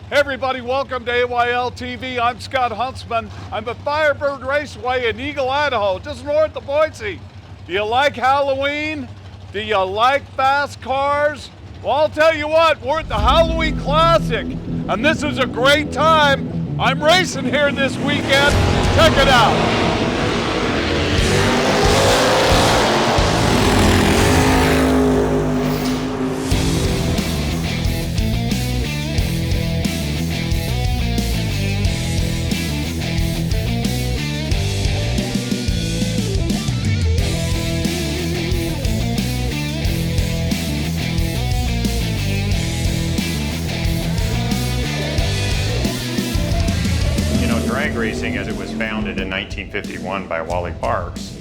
Hey everybody, welcome to AYLTV. I'm Scott Huntsman. I'm at Firebird Raceway in Eagle, Idaho, just north of Boise. Do you like Halloween? Do you like fast cars? Well, I'll tell you what, we're at the Halloween Classic, and this is a great time. I'm racing here this weekend. Check it out. Drag racing, as it was founded in 1951 by Wally Parks,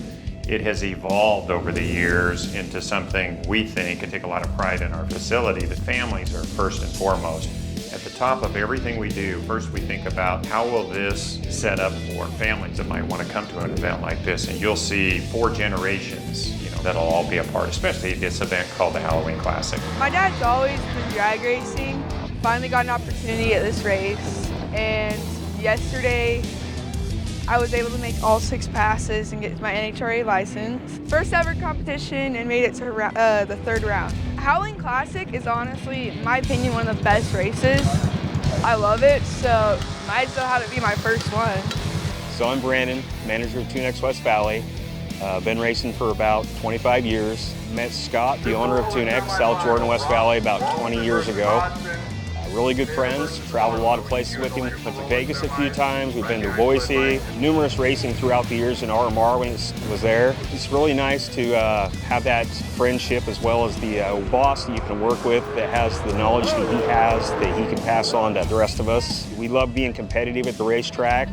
it has evolved over the years into something we think and take a lot of pride in our facility that families are first and foremost. At the top of everything we do, first we think about how will this set up for families that might want to come to an event like this, and you'll see 4 generations, that'll all be a part, especially this event called the Halloween Classic. My dad's always been drag racing. Finally got an opportunity at this race, and yesterday, I was able to make all 6 passes and get my NHRA license. First ever competition and made it to the 3rd round. Halloween Classic is honestly, in my opinion, one of the best races. I love it, so might as well have it be my first one. So I'm Brandon, manager of TuneX West Valley. Been racing for about 25 years. Met Scott, the owner of TuneX, South Jordan, West Valley, about 20 years ago. Really good friends, traveled a lot of places with him. Went to Vegas a few times, we've been to Boise, numerous racing throughout the years in RMR when it was there. It's really nice to have that friendship as well as the boss that you can work with that has the knowledge that he has that he can pass on to the rest of us. We love being competitive at the racetrack,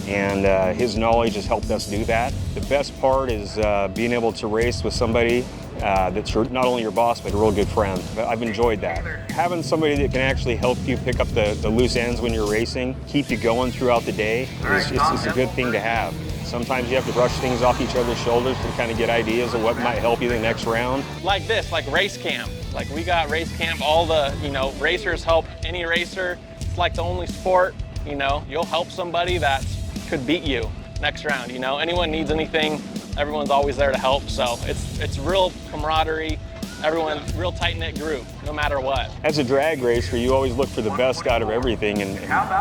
and his knowledge has helped us do that. The best part is being able to race with somebody that's not only your boss, but a real good friend. I've enjoyed that. Having somebody that can actually help you pick up the loose ends when you're racing, keep you going throughout the day, it's a good thing to have. Sometimes you have to brush things off each other's shoulders to kind of get ideas of what might help you the next round. Like this, like race camp. Like we got race camp, all the, racers help any racer. It's like the only sport, you'll help somebody that could beat you next round, Anyone needs anything, everyone's always there to help, so it's real camaraderie, everyone, real tight-knit group, no matter what. As a drag racer, you always look for the best out of everything, and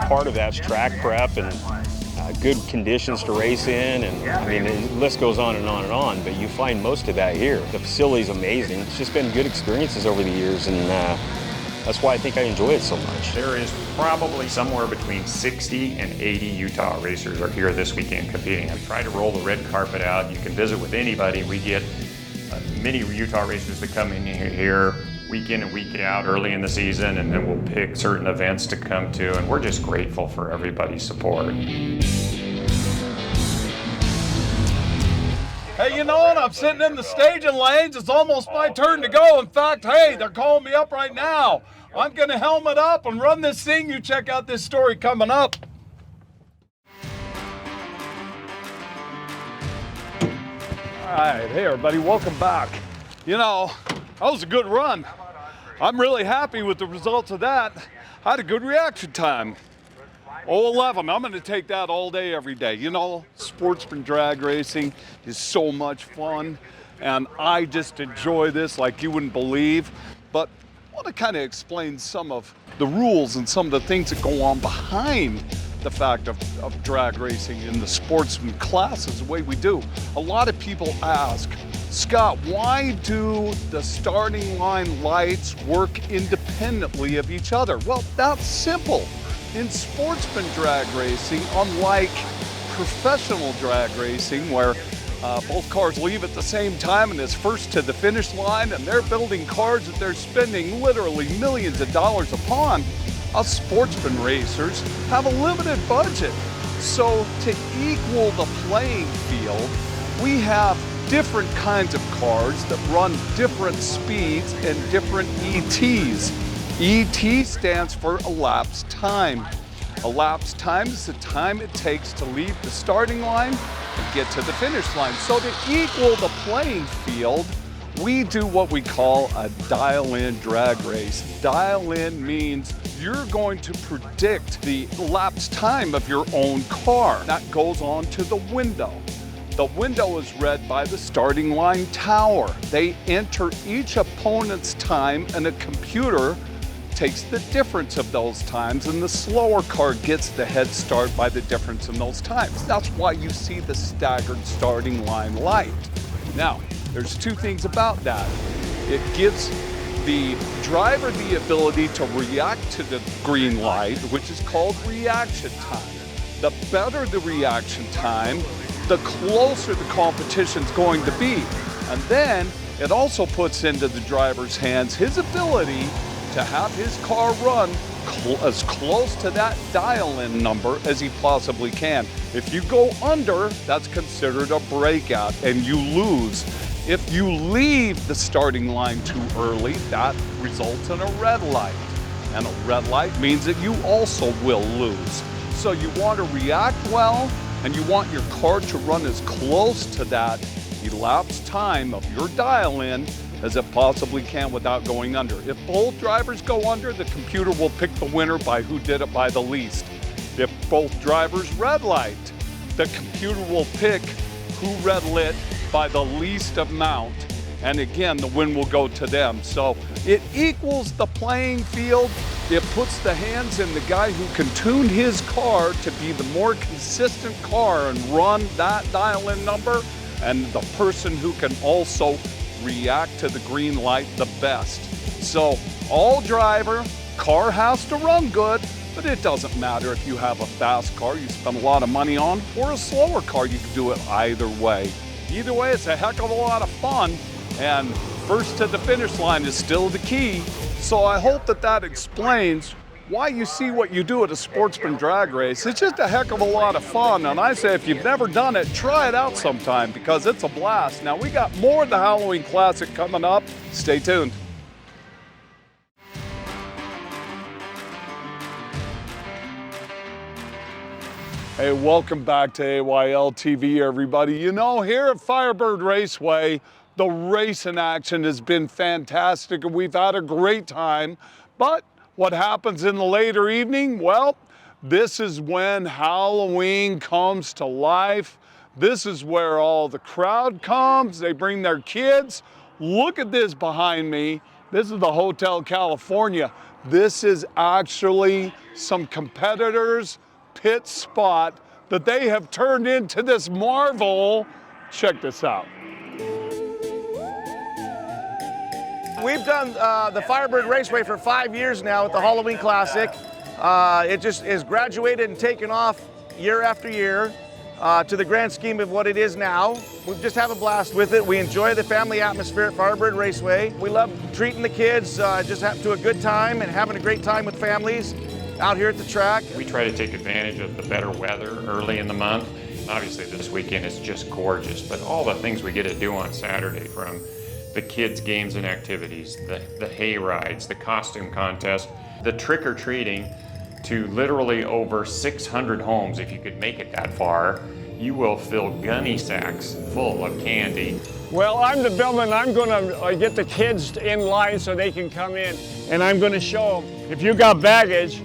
part of that's track prep and good conditions to race in, and the list goes on and on and on, but you find most of that here. The facility's amazing. It's just been good experiences over the years, and that's why I think I enjoy it so much. There is probably somewhere between 60 and 80 Utah racers are here this weekend competing. We try to roll the red carpet out. You can visit with anybody. We get many Utah racers that come in here week in and week out early in the season, and then we'll pick certain events to come to, and we're just grateful for everybody's support. Hey, and I'm sitting in the staging lanes. It's almost my turn to go. In fact, hey, they're calling me up right now. I'm going to helmet up and run this thing. You check out this story coming up. All right, hey everybody, welcome back. That was a good run. I'm really happy with the results of that. I had a good reaction time. 011, I'm gonna take that all day, every day. Sportsman drag racing is so much fun, and I just enjoy this like you wouldn't believe. But I want to kind of explain some of the rules and some of the things that go on behind the fact of drag racing in the sportsman classes the way we do. A lot of people ask, Scott, why do the starting line lights work independently of each other? Well, that's simple. In sportsman drag racing, unlike professional drag racing, where both cars leave at the same time and it's first to the finish line, and they're building cars that they're spending literally millions of dollars upon, us sportsman racers have a limited budget. So to equal the playing field, we have different kinds of cars that run different speeds and different ETs. ET stands for elapsed time. Elapsed time is the time it takes to leave the starting line and get to the finish line. So to equal the playing field, we do what we call a dial-in drag race. Dial-in means you're going to predict the elapsed time of your own car. That goes on to the window. The window is read by the starting line tower. They enter each opponent's time, and a computer takes the difference of those times, and the slower car gets the head start by the difference in those times. That's why you see the staggered starting line light. Now, there's two things about that. It gives the driver the ability to react to the green light, which is called reaction time. The better the reaction time, the closer the competition's going to be. And then it also puts into the driver's hands his ability to have his car run as close to that dial-in number as he possibly can. If you go under, that's considered a breakout and you lose. If you leave the starting line too early, that results in a red light. And a red light means that you also will lose. So you want to react well, and you want your car to run as close to that elapsed time of your dial-in as it possibly can without going under. If both drivers go under, the computer will pick the winner by who did it by the least. If both drivers red light, the computer will pick who red lit by the least amount, and again, the win will go to them. So it equals the playing field. It puts the hands in the guy who can tune his car to be the more consistent car and run that dial-in number, and the person who can also react to the green light the best. So all driver, car has to run good, but it doesn't matter if you have a fast car you spend a lot of money on or a slower car, you can do it either way. Either way, it's a heck of a lot of fun, and first to the finish line is still the key. So I hope that that explains why you see what you do at a Sportsman drag race. It's just a heck of a lot of fun, and I say if you've never done it, try it out sometime because it's a blast. Now we got more of the Halloween Classic coming up. Stay tuned. Hey, welcome back to AYLTV, everybody. You know, here at Firebird Raceway, the racing action has been fantastic and we've had a great time. But what happens in the later evening? Well, this is when Halloween comes to life. This is where all the crowd comes. They bring their kids. Look at this behind me. This is the Hotel California. This is actually some competitors' pit spot that they have turned into this marvel. Check this out. We've done the Firebird Raceway for 5 years now at the Halloween Classic. It just is graduated and taken off year after year to the grand scheme of what it is now. We just have a blast with it. We enjoy the family atmosphere at Firebird Raceway. We love treating the kids just to a good time and having a great time with families out here at the track. We try to take advantage of the better weather early in the month. Obviously this weekend is just gorgeous, but all the things we get to do on Saturday, from the kids' games and activities, the hay rides, the costume contest, the trick-or-treating, to literally over 600 homes. If you could make it that far, you will fill gunny sacks full of candy. Well, I'm the bellman. I'm gonna get the kids in line so they can come in, and I'm gonna show them, if you got baggage,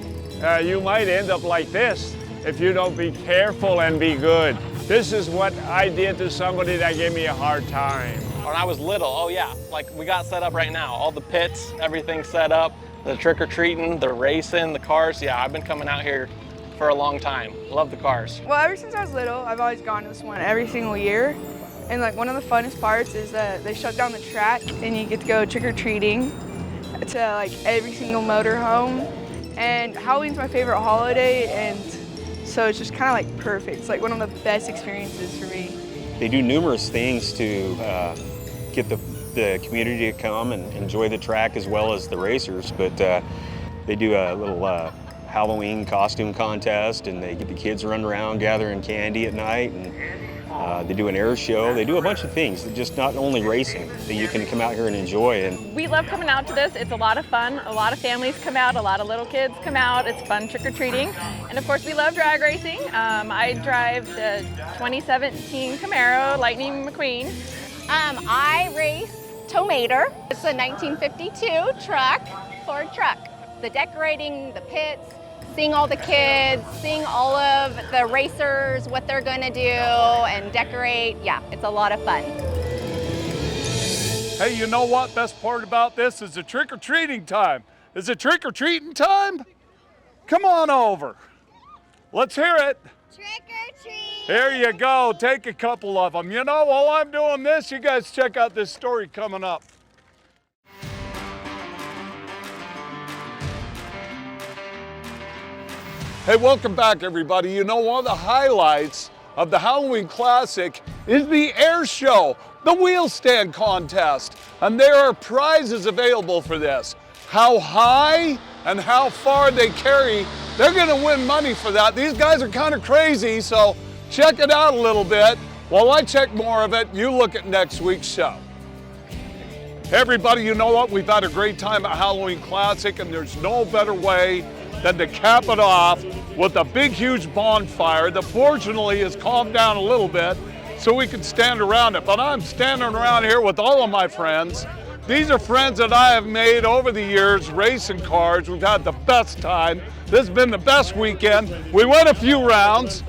you might end up like this if you don't be careful and be good. This is what I did to somebody that gave me a hard time. When I was little, oh yeah, like we got set up right now. All the pits, everything set up, the trick-or-treating, the racing, the cars. Yeah, I've been coming out here for a long time. Love the cars. Well, ever since I was little, I've always gone to this one every single year. And like one of the funnest parts is that they shut down the track and you get to go trick-or-treating to like every single motor home. And Halloween's my favorite holiday, and so it's just kind of like perfect. It's like one of the best experiences for me. They do numerous things to get the community to come and enjoy the track as well as the racers, but they do a little Halloween costume contest, and they get the kids run around gathering candy at night, and they do an air show. They do a bunch of things, just not only racing, that you can come out here and enjoy. And we love coming out to this. It's a lot of fun. A lot of families come out, a lot of little kids come out. It's fun trick-or-treating. And of course we love drag racing. I drive the 2017 Camaro Lightning McQueen. I race Tomater. It's a 1952 truck, Ford truck. The decorating, the pits, seeing all the kids, seeing all of the racers, what they're gonna do and decorate. Yeah, it's a lot of fun. Hey, you know what? Best part about this is the trick-or-treating time. Is it trick-or-treating time? Come on over. Let's hear it. Trick or treat! Here you go. Take a couple of them. You know, while I'm doing this, you guys check out this story coming up. Hey, welcome back, everybody. You know, one of the highlights of the Halloween Classic is the air show, the wheel stand contest. And there are prizes available for this. How high and how far they carry, they're gonna win money for that. These guys are kind of crazy, so check it out a little bit. While I check more of it, you look at next week's show. Hey everybody, you know what? We've had a great time at Halloween Classic, and there's no better way than to cap it off with a big, huge bonfire that fortunately has calmed down a little bit so we can stand around it. But I'm standing around here with all of my friends. These are friends that I have made over the years racing cars. We've had the best time. This has been the best weekend. We went a few rounds,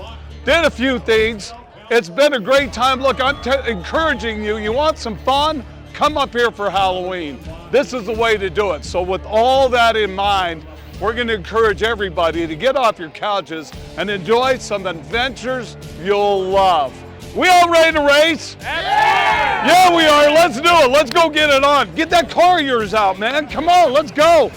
did a few things. It's been a great time. Look, I'm encouraging you. You want some fun? Come up here for Halloween. This is the way to do it. So with all that in mind, we're going to encourage everybody to get off your couches and enjoy some adventures you'll love. We all ready to race? Yeah, we are. Let's do it. Let's go get it on. Get that car of yours out, man. Come on, let's go.